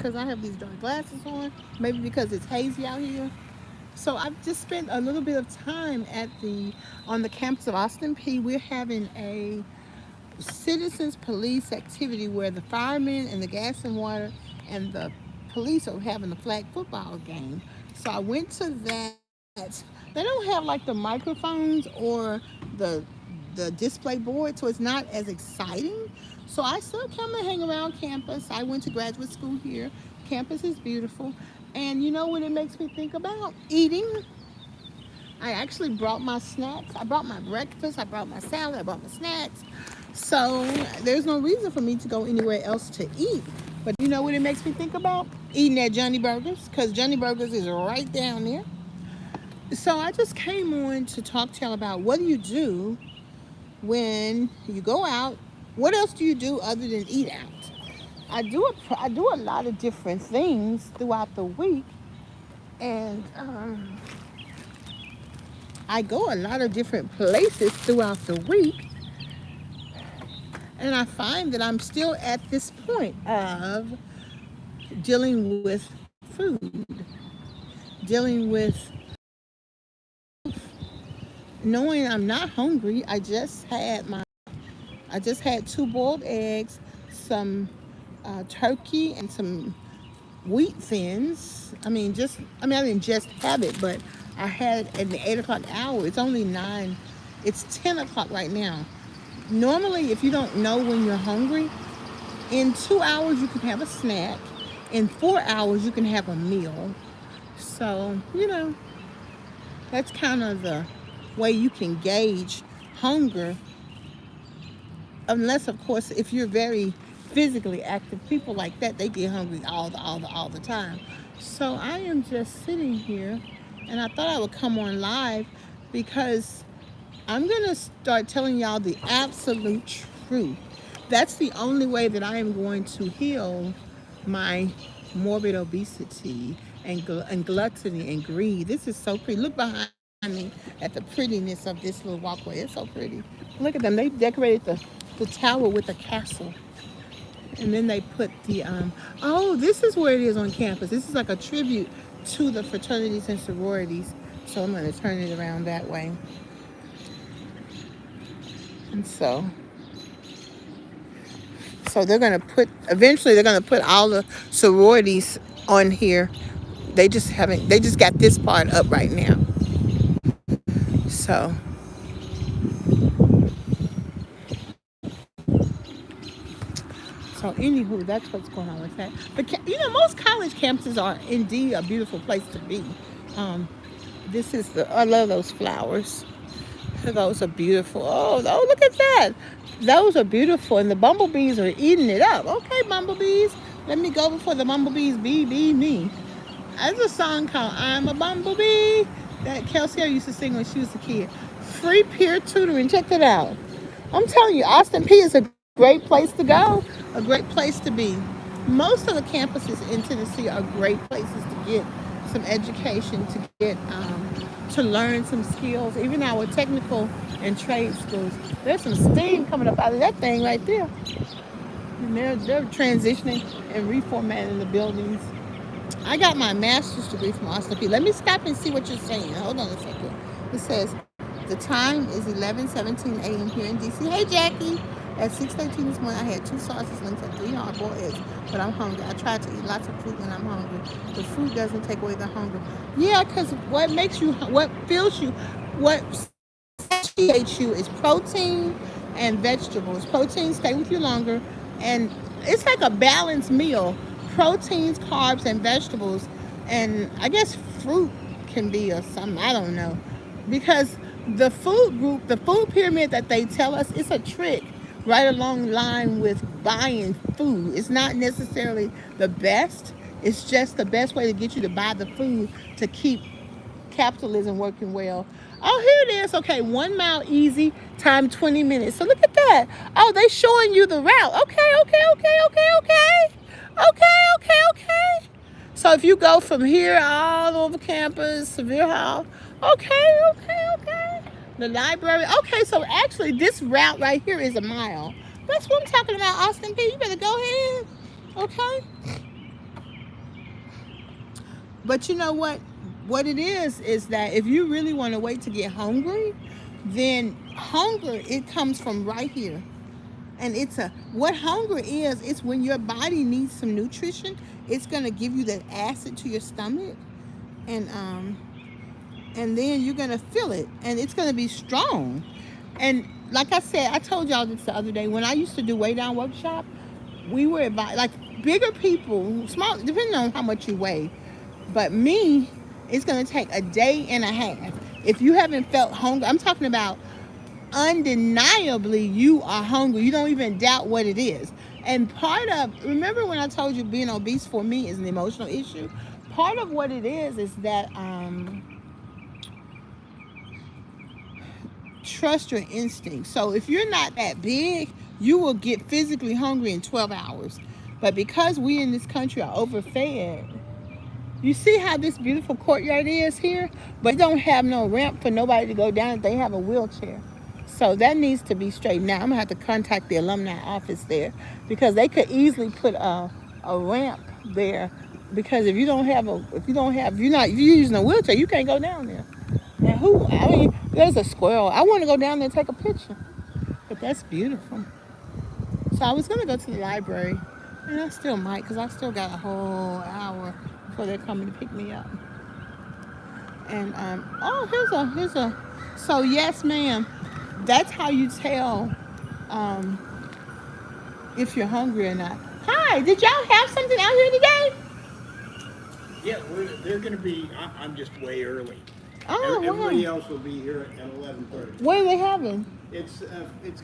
because I have these dark glasses on, maybe because it's hazy out here. So I've just spent a little bit of time on the campus of Austin P. We're having a citizens police activity where the firemen and the gas and water and the police are having a flag football game. So I went to that. They don't have like the microphones or the display board, so it's not as exciting. So I still come and hang around campus. I went to graduate school here. Campus is beautiful. And you know what it makes me think about? Eating. I actually brought my snacks. I brought my breakfast. I brought my salad. I brought my snacks. So there's no reason for me to go anywhere else to eat. But you know what it makes me think about? Eating at Johnny Burgers, because Johnny Burgers is right down there. So I just came on to talk to y'all about what do you do when you go out. What else do you do other than eat out? I do a lot of different things throughout the week, and I go a lot of different places throughout the week, and I find that I'm still at this point of dealing with food, dealing with knowing I'm not hungry. I just had two boiled eggs, some turkey, and some wheat thins. I didn't just have it, but I had it at the 8 o'clock hour. It's only 9. It's 10 o'clock right now. Normally, if you don't know when you're hungry, in 2 hours you can have a snack. In 4 hours you can have a meal. So, that's kind of the way you can gauge hunger. Unless, of course, if you're very physically active, people like that, they get hungry all the time. So I am just sitting here, and I thought I would come on live because I'm going to start telling y'all the absolute truth. That's the only way that I am going to heal my morbid obesity and gluttony and greed. This is so pretty. Look behind me at the prettiness of this little walkway. It's so pretty. Look at them. They decorated the tower with a castle. And then they put this is where it is on campus. This is like a tribute to the fraternities and sororities. So I'm going to turn it around that way. And so eventually they're going to put all the sororities on here. They just got this part up right now. So anywho, that's what's going on with that. But most college campuses are indeed a beautiful place to be. I love those flowers. Those are beautiful. Oh, look at that. Those are beautiful, and the bumblebees are eating it up. Okay, bumblebees, let me go before the bumblebees be me. There's a song called "I'm a Bumblebee" that Kelsey used to sing when she was a kid. Free peer tutoring. Check it out. I'm telling you, Austin P is a great place to go, a great place to be. Most of the campuses in Tennessee are great places to get some education, to learn some skills. Even our technical and trade schools, there's some steam coming up out of that thing right there. And they're transitioning and reformatting the buildings. I got my master's degree from Austin P. Let me stop and see what you're saying. Hold on a second. It says the time is 11:17 a.m. here in DC. Hey, Jackie. At 6:13 this morning, I had 2 sausage links and 3 hard-boiled eggs, but I'm hungry. I try to eat lots of fruit when I'm hungry. The fruit doesn't take away the hunger. Yeah, because what satiates you is protein and vegetables. Protein stay with you longer, and it's like a balanced meal. Proteins, carbs, and vegetables, and I guess fruit can be or something. I don't know, because the food pyramid that they tell us, it's a trick right along the line with buying food. It's not necessarily the best. It's just the best way to get you to buy the food to keep capitalism working well. Oh, here it is. Okay, 1 mile easy, time 20 minutes. So look at that. Oh, they showing you the route. Okay. So if you go from here all over campus, Severe Hall, okay. The library. Okay, so actually this route right here is a mile. That's what I'm talking about, Austin P. You better go ahead. Okay. But you know what? What it is that if you really want to wait to get hungry, then hunger, it comes from right here. And what hunger is, it's when your body needs some nutrition, it's gonna give you that acid to your stomach, and then you're gonna feel it, and it's gonna be strong. And like I said, I told y'all this the other day, when I used to do weigh down workshop, we were advised, like, bigger people, small, depending on how much you weigh, but me, it's gonna take a day and a half. If you haven't felt hunger, I'm talking about undeniably you are hungry. You don't even doubt what it is. And remember when I told you being obese for me is an emotional issue? Part of what it is that trust your instinct. So if you're not that big, you will get physically hungry in 12 hours. But because we in this country are overfed, you see how this beautiful courtyard is here? But it don't have no ramp for nobody to go down if they have a wheelchair. So that needs to be straightened out. I'm gonna have to contact the alumni office there, because they could easily put a ramp there. Because if you're using a wheelchair, you can't go down there. And there's a squirrel. I want to go down there and take a picture. But that's beautiful. So I was gonna go to the library, and I still might, because I still got a whole hour before they're coming to pick me up. And so yes, ma'am. That's how you tell if you're hungry or not. Hi, did y'all have something out here today? Yeah, they're going to be. I'm just way early. Oh, Everybody wow. else will be here at 11:30. What are they having? It's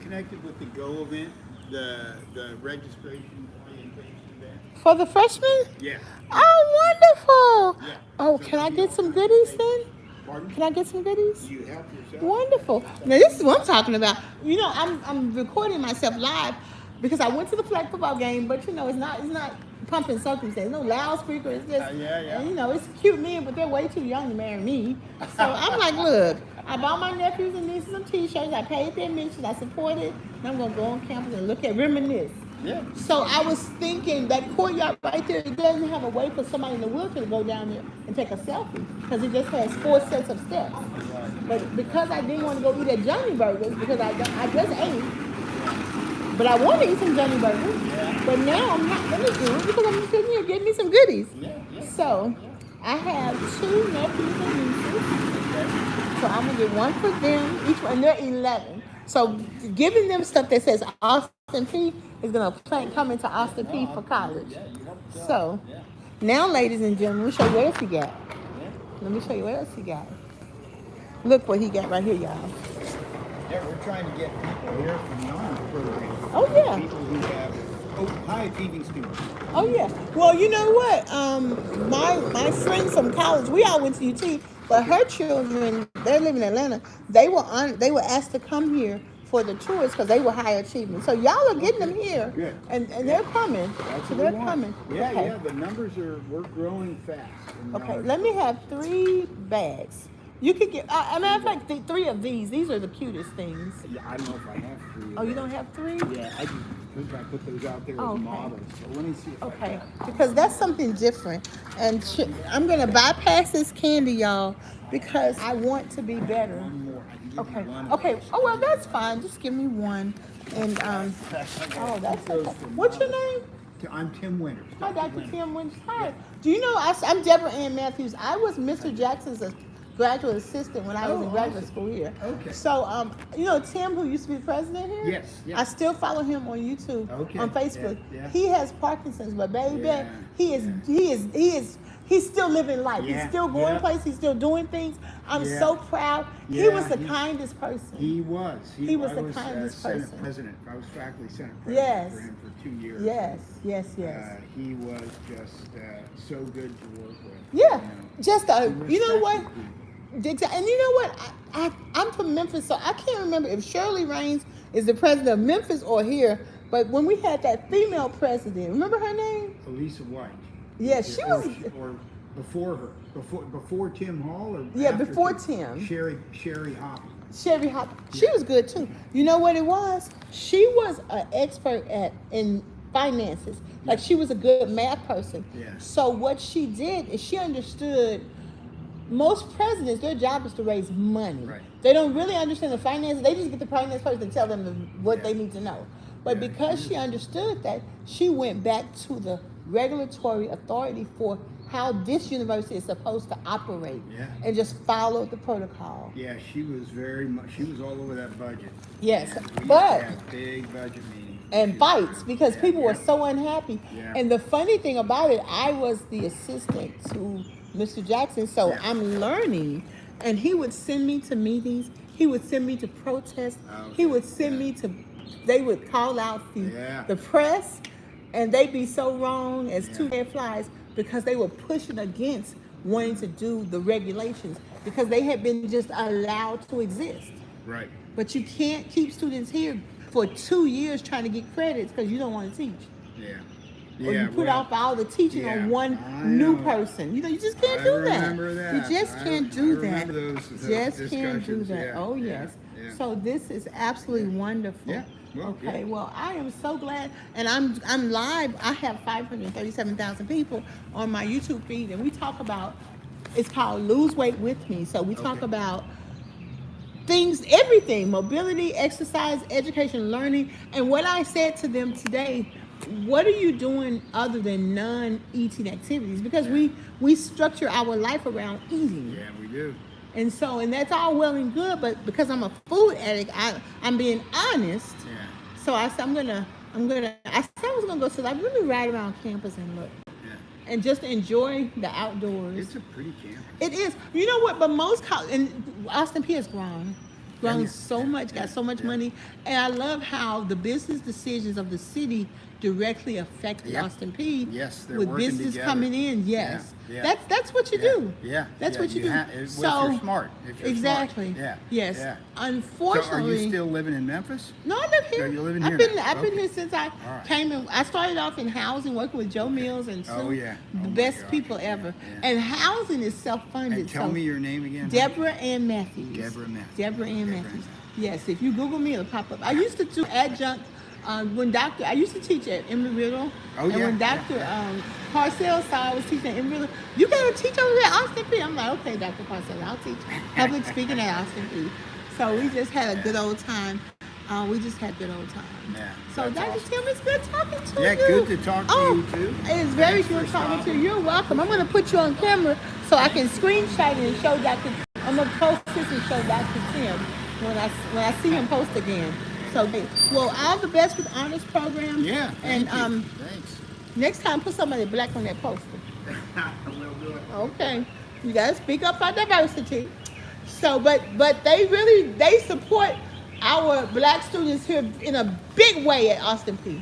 connected with the Go event, the registration orientation event. For the freshmen? Yeah. Oh, wonderful. Yeah. Oh, So can I we get all some participate. goodies then? Pardon? Can I get some goodies? You help yourself. Wonderful. Now this is what I'm talking about. You know, I'm recording myself live because I went to the flag football game, but you know, it's not pumping circumstances. No loudspeaker. It's just, Yeah. and, you know, it's cute men, but they're way too young to marry me. So I'm like, look, I bought my nephews and nieces some T-shirts. I paid their admission. I supported. And I'm gonna go on campus and look at reminisce. Yeah. So I was thinking that courtyard right there, it doesn't have a way for somebody in the wheelchair to go down there and take a selfie, because it just has 4 sets of steps. But because I didn't want to go eat at Johnny Burgers, because I just ate, but I want to eat some Johnny Burgers. Yeah. But now I'm not going to do it because I'm sitting here getting me some goodies. Yeah. So I have 2 nephews and nieces. So I'm going to get one for them, each one, and they're 11. So giving them stuff that says Austin P is going to come into Austin P for college. So now, ladies and gentlemen, let me show you what else he got. Let me show you what else he got. Look what he got right here, y'all. Yeah, we're trying to get people here from non-program. Oh, yeah. People who have high achieving students. Oh, yeah. Well, you know what? My friends from college, we all went to UT, but her children, they live in Atlanta. They were asked to come here for the tours because they were high achieving. So y'all are getting them here. Good. And they're coming. That's So what they're we want. coming. Yeah, Okay. yeah. The numbers we're growing fast. Okay, let me have 3 bags. You could get, a matter of fact, 3 of these. These are the cutest things. Yeah, I don't know if I have 3. Oh, you don't have 3? Yeah, I just think I put those out there as Okay. models. So let me see if I Okay, can. because that's something different. And I'm going to bypass this candy, y'all, because I want to be better. One more. I can give Okay, you one. okay. Oh, well, that's fine. Just give me one. And, oh, that's okay. What's your name? I'm Tim Winters. Hi, Dr. Tim Winters. Hi. Do you know, I'm DebraAnnMatthews. I was Mr. Jackson's graduate assistant when I was in graduate school here. Okay. So, you know Tim, who used to be president here? Yes, yes. I still follow him on YouTube, Okay, on Facebook. yeah. He has Parkinson's, but baby, Yeah. he's still living life. Yeah, He's still going yeah. places. He's still doing things. I'm Yeah. so proud. He Yeah, was the he- kindest person. He was. He was I the kindest Senate person. president. I was faculty Senate president Yes. for him for 2 years. Yes. He was just so good to work with. Yeah, You know. just He you know what? respected people. And you know what? I'm from Memphis, so I can't remember if Shirley Raines is the president of Memphis or here. But when we had that female president, remember her name? Elisa White. Yeah, she was. Or before her. Before Tim Hall or Yeah, after before Tim. Sherry Hoppy. Sherry Hop. She was good too. You know what it was? She was an expert in finances. Like she was a good math person. Yeah. So what she did is she understood most presidents, their job is to raise money. Right. They don't really understand the finances. They just get the finance person to tell them what they need to know. But Yeah, because she understood that, she went back to the regulatory authority for how this university is supposed to operate, Yeah. and just followed the protocol. Yeah, she was very much. She was all over that budget. Yes, And we but had big budget meetings and fights because Yeah, people were yeah. so unhappy. Yeah. And the funny thing about it, I was the assistant to Mr. Jackson, so Yeah. I'm learning. And he would send me to meetings. He would send me to protests. Okay. He would send me to. They would call out Yeah. the press, and they'd be so wrong as Yeah. two dead flies because they were pushing against wanting to do the regulations because they had been just allowed to exist. Right. But you can't keep students here for 2 years trying to get credits because you don't want to teach. Yeah. Or you put off all the teaching yeah, on one I new know. person. You just can't I do that. remember that. You just can't I do that. remember those Just can't do discussions, that. yeah, Oh yeah, yes. yeah. So this is absolutely wonderful. Yeah. Well, Okay. yeah. Well, I am so glad, and I'm live. I have 537,000 people on my YouTube feed, and we talk about. It's called Lose Weight with Me. So we talk Okay. about things, everything, mobility, exercise, education, learning. And what I said to them today, what are you doing other than non-eating activities? Because we structure our life around eating. Yeah, we do. And so, and that's all well and good, but because I'm a food addict, I'm being honest. Yeah. So I said, I said I was going to go, so I really ride around campus and look. Yeah. And just enjoy the outdoors. It's a pretty campus. It is. You know what? But most and Austin P has grown Yeah. so much, got so much money, and I love how the business decisions of the city directly affect Yep. Austin P. Yes, they're with working business together. coming in. Yes, Yeah. that's what you Yeah. do. Yeah. That's yeah, what you do. If So you're smart. If you're exactly. Smart. Yeah. Yes. Yeah. Unfortunately. So are you still living in Memphis? No, I live here. So you're living I've here been now. I've been Okay. here since I right. came in. I started off in housing, working with Joe Mills and Sue, Oh, yeah. Oh, the my best gosh. people ever. Yeah. And housing is self-funded. And tell so me your name again. DebraAnnMatthews. DebraAnnMatthews. DebraAnnMatthews. Yes, if you Google me, it'll pop up. I used to do adjunct I used to teach at Embry-Riddle. Oh, and yeah, when Dr. Parcells saw I was teaching at Embry-Riddle, you gotta teach over there at Austin P. I'm like, okay, Dr. Parcells, I'll teach public speaking at Austin P. So we just had a good old time. We just had good old time. Yeah, So that's Dr. awesome. Tim, it's good talking to Yeah, you. good to talk to you, too. It is very Thanks good for talking to stopping. you. You're welcome. I'm going to put you on camera so I can screenshot it and show Dr. I'm going to post this and show Dr. Tim when I see him post again. So, well, all the best with honors program. Yeah, And thank you. Thanks. next time, put somebody black on that poster. We'll do it. Okay. You got to speak up for diversity. So, but they support our black students here in a big way at Austin P.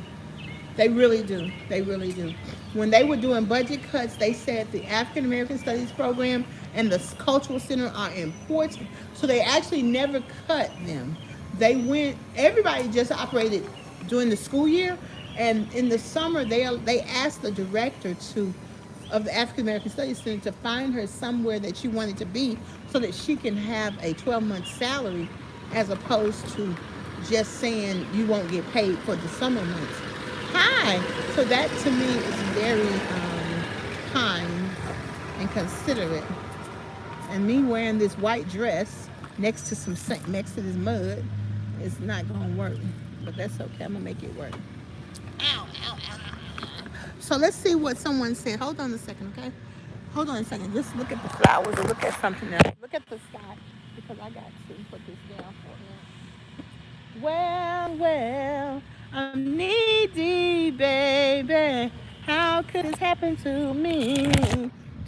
They really do. They really do. When they were doing budget cuts, they said the African American Studies program and the Cultural Center are important. So they actually never cut them. Everybody just operated during the school year, and in the summer they asked the director of the African American Studies Center to find her somewhere that she wanted to be so that she can have a 12-month salary as opposed to just saying you won't get paid for the summer months. Hi. So that to me is very kind and considerate. And me wearing this white dress next to this mud is not gonna work. But that's okay. I'm gonna make it work. Ow, ow, ow, ow. So let's see what someone said. Hold on a second, okay? Hold on a second. Just look at the flowers or look at something else. Look at the sky because I got to put this down for a minute. Well, I'm needy, baby. How could this happen to me?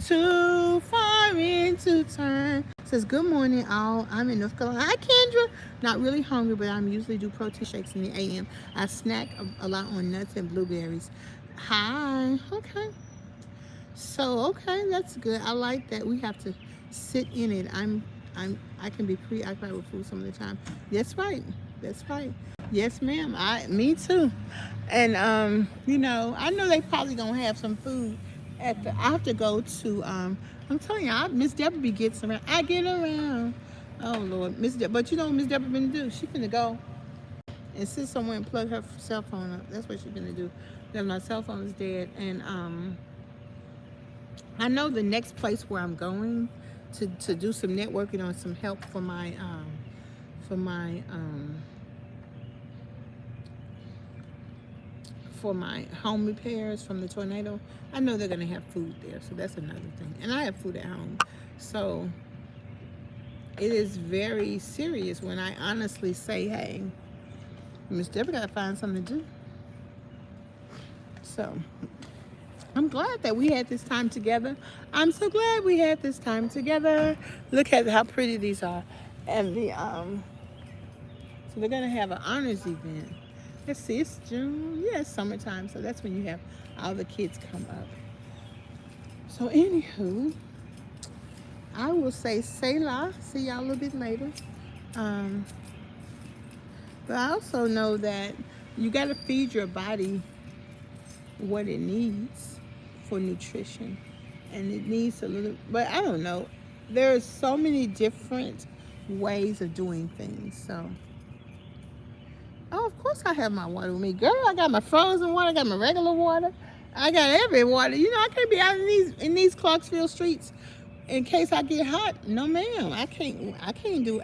Too far into time. Says, good morning, all. I'm in North Carolina. Hi, Kendra. Not really hungry, but I'm usually do protein shakes in the AM. I snack a lot on nuts and blueberries. Hi. Okay. So, okay, that's good. I like that. We have to sit in it. I can be preoccupied with food some of the time. That's right. That's right. Yes, ma'am. Me too. And I know they probably gonna have some food I have to go to. I'm telling you, Miss Deborah gets around. I get around. Oh Lord, Miss Deborah. But you know what Miss Deborah been do? She finna go and sit somewhere and plug her cell phone up. That's what she's gonna do. Because my cell phone is dead, and I know the next place where I'm going to do some networking or some help for my for my home repairs from the tornado. I know they're gonna have food there, so that's another thing. And I have food at home, so it is very serious when I honestly say, "Hey, Miss Deborah gotta find something to do." So I'm glad that we had this time together. I'm so glad we had this time together. Look at how pretty these are, and so they're gonna have an honors event. Let's see, it's June. Yeah, it's summertime, so that's when you have all the kids come up. So anywho, I will say Selah. See y'all a little bit later. Um, but I also know that you got to feed your body what it needs for nutrition, and it needs a little. But I don't know. There's so many different ways of doing things. So, oh, of course I have my water with me, girl. I got my frozen water. I got my regular water. I got every water. You know, I can't be out in these Clarksville streets in case I get hot. No, ma'am. I can't do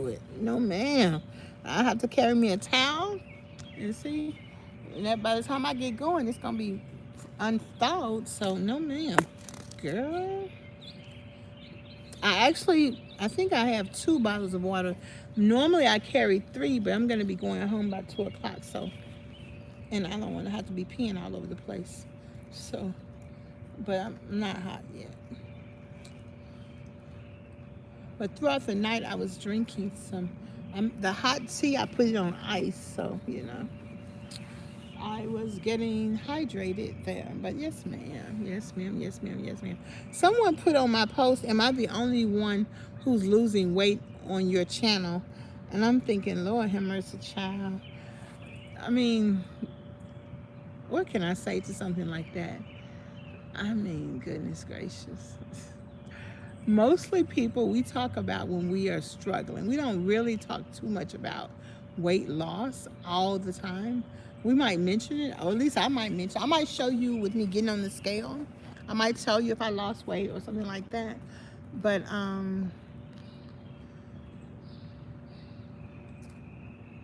it. No, ma'am. I have to carry me a towel. And see, and that by the time I get going, it's gonna be unthawed. So no, ma'am, girl. I think I have 2 bottles of water. Normally I carry 3, but I'm gonna be going home by 2 o'clock. So, and I don't want to have to be peeing all over the place. So, but I'm not hot yet. But throughout the night, I was drinking the hot tea. I put it on ice, so you know, I was getting hydrated there. But yes, ma'am, yes, ma'am, yes, ma'am, yes, ma'am. Someone put on my post, "Am I the only one who's losing weight on your channel?" And I'm thinking, Lord have mercy, child. I mean, what can I say to something like that? I mean, goodness gracious. Mostly people we talk about when we are struggling. We don't really talk too much about weight loss all the time. We might mention it, or at least I might mention it. I might show you with me getting on the scale. I might tell you if I lost weight or something like that. But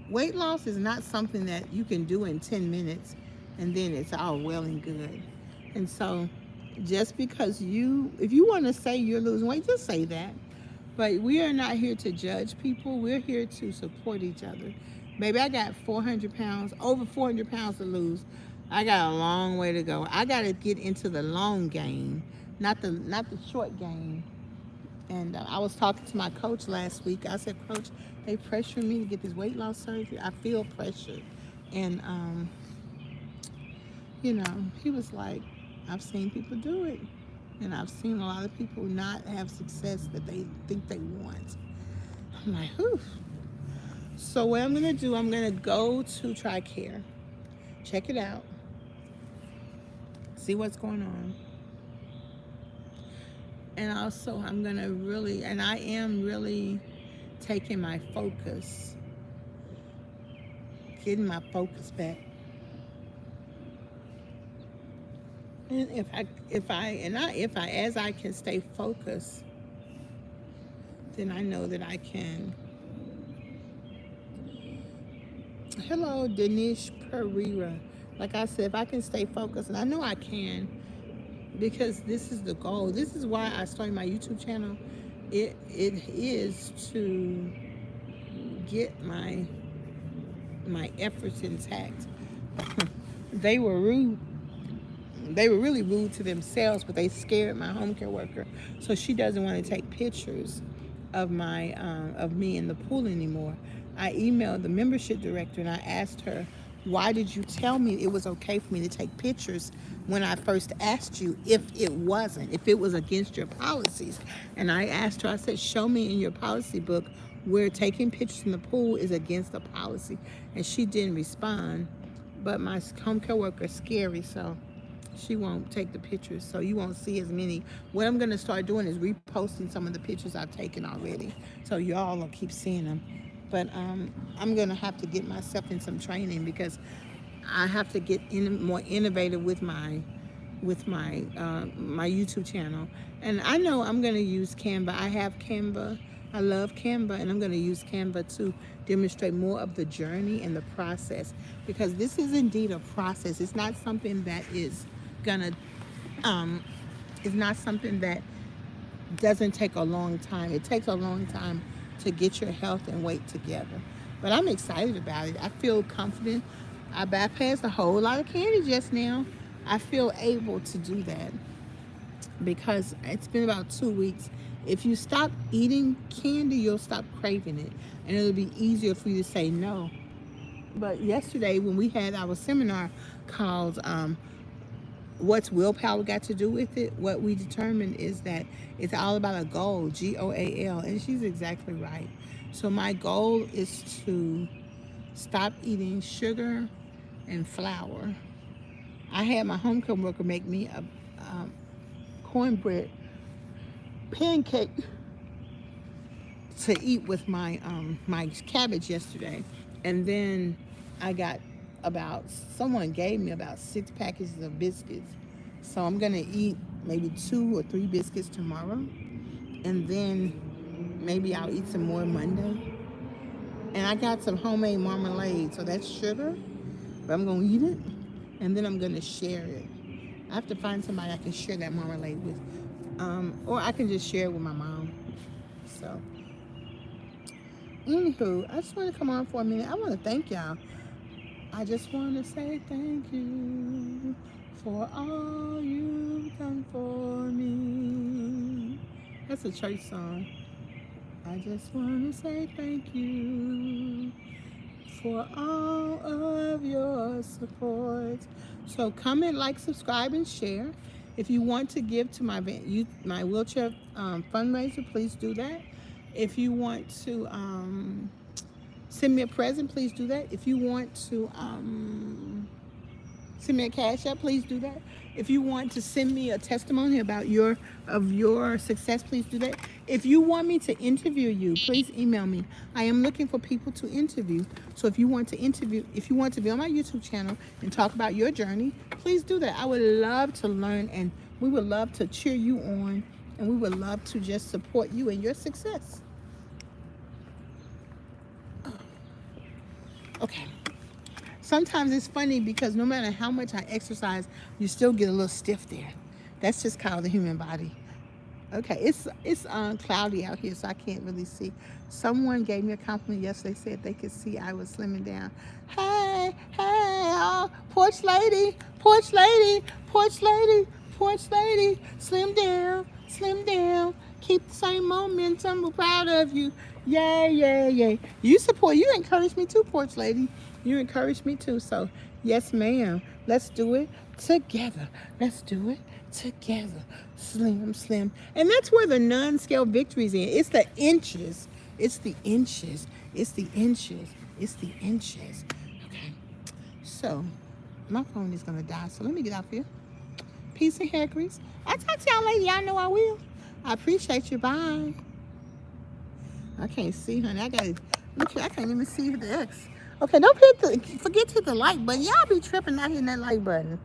weight loss is not something that you can do in 10 minutes and then it's all well and good. And so just because if you want to say you're losing weight, just say that. But we are not here to judge people. We're here to support each other. Baby, I got 400 pounds, over 400 pounds to lose. I got a long way to go. I got to get into the long game, not the short game. And I was talking to my coach last week. I said, "Coach, they pressuring me to get this weight loss surgery. I feel pressured." And, you know, he was like, "I've seen people do it. And I've seen a lot of people not have success that they think they want." I'm like, whew. So what I'm going to do, I'm going to go to TRICARE, check it out, see what's going on. And also I am really taking my focus, getting my focus back. And as I can stay focused, then I know that I can. Hello, Danish Pereira. Like I said, if I can stay focused, and I know I can, because this is the goal. This is why I started my YouTube channel. It is to get my efforts intact. They were rude. They were really rude to themselves, but they scared my home care worker, so she doesn't want to take pictures of me in the pool anymore. I emailed the membership director and I asked her, "Why did you tell me it was okay for me to take pictures when I first asked you if it was against your policies?" And I asked her, I said, "Show me in your policy book where taking pictures in the pool is against the policy." And she didn't respond. But my home care worker is scary, so she won't take the pictures, so you won't see as many. What I'm going to start doing is reposting some of the pictures I've taken already, so y'all will keep seeing them. But I'm gonna have to get myself in some training because I have to get more innovative with my YouTube channel. And I know I'm gonna use Canva. I have Canva. I love Canva, and I'm gonna use Canva to demonstrate more of the journey and the process, because this is indeed a process. It's not something that is gonna um, it's not something that doesn't take a long time. It takes a long time to get your health and weight together. But I'm excited about it. I feel confident. I bypassed a whole lot of candy just now. I feel able to do that because it's been about 2 weeks. If you stop eating candy, you'll stop craving it, and it'll be easier for you to say no. But yesterday, when we had our seminar called What's Willpower Got to Do with It, what we determined is that it's all about a goal, GOAL, and she's exactly right. So my goal is to stop eating sugar and flour. I had my home coworker make me a cornbread pancake to eat with my cabbage yesterday, and then I got someone gave me about 6 packages of biscuits. So I'm gonna eat maybe 2 or 3 biscuits tomorrow, and then maybe I'll eat some more Monday. And I got some homemade marmalade, so that's sugar, but I'm gonna eat it, and then I'm gonna share it. I have to find somebody I can share that marmalade with, or I can just share it with my mom. So, anywho, I just want to come on for a minute. I want to thank y'all. I just want to say thank you for all you've done for me. That's a church song. I just want to say thank you for all of your support. So comment, like, subscribe, and share. If you want to give to my wheelchair fundraiser, please do that. If you want to send me a present, please do that. If you want to send me a cash app, please do that. If you want to send me a testimony about your success, please do that. If you want me to interview you, please email me. I am looking for people to interview. So if you want to be on my YouTube channel and talk about your journey, please do that. I would love to learn, and we would love to cheer you on, and we would love to just support you in your success. Okay. Sometimes it's funny because no matter how much I exercise, you still get a little stiff there. That's just called the human body. Okay, it's cloudy out here, so I can't really see. Someone gave me a compliment yesterday, said they could see I was slimming down. Hey, porch lady, porch lady, porch lady, porch lady, slim down, keep the same momentum, we're proud of you. Yay. You encourage me too, porch lady. You encourage me too, so yes, ma'am. Let's do it together. Let's do it together. Slim. And that's where the non-scale victories in. It's the inches. It's the inches. Okay. So, my phone is going to die, so let me get off here. Peace and hair grease. I'll talk to y'all later. Y'all know I will. I appreciate you. Bye. I can't see, honey. I can't even see the X. Okay, don't forget to hit the like button. Y'all be tripping not hitting that like button.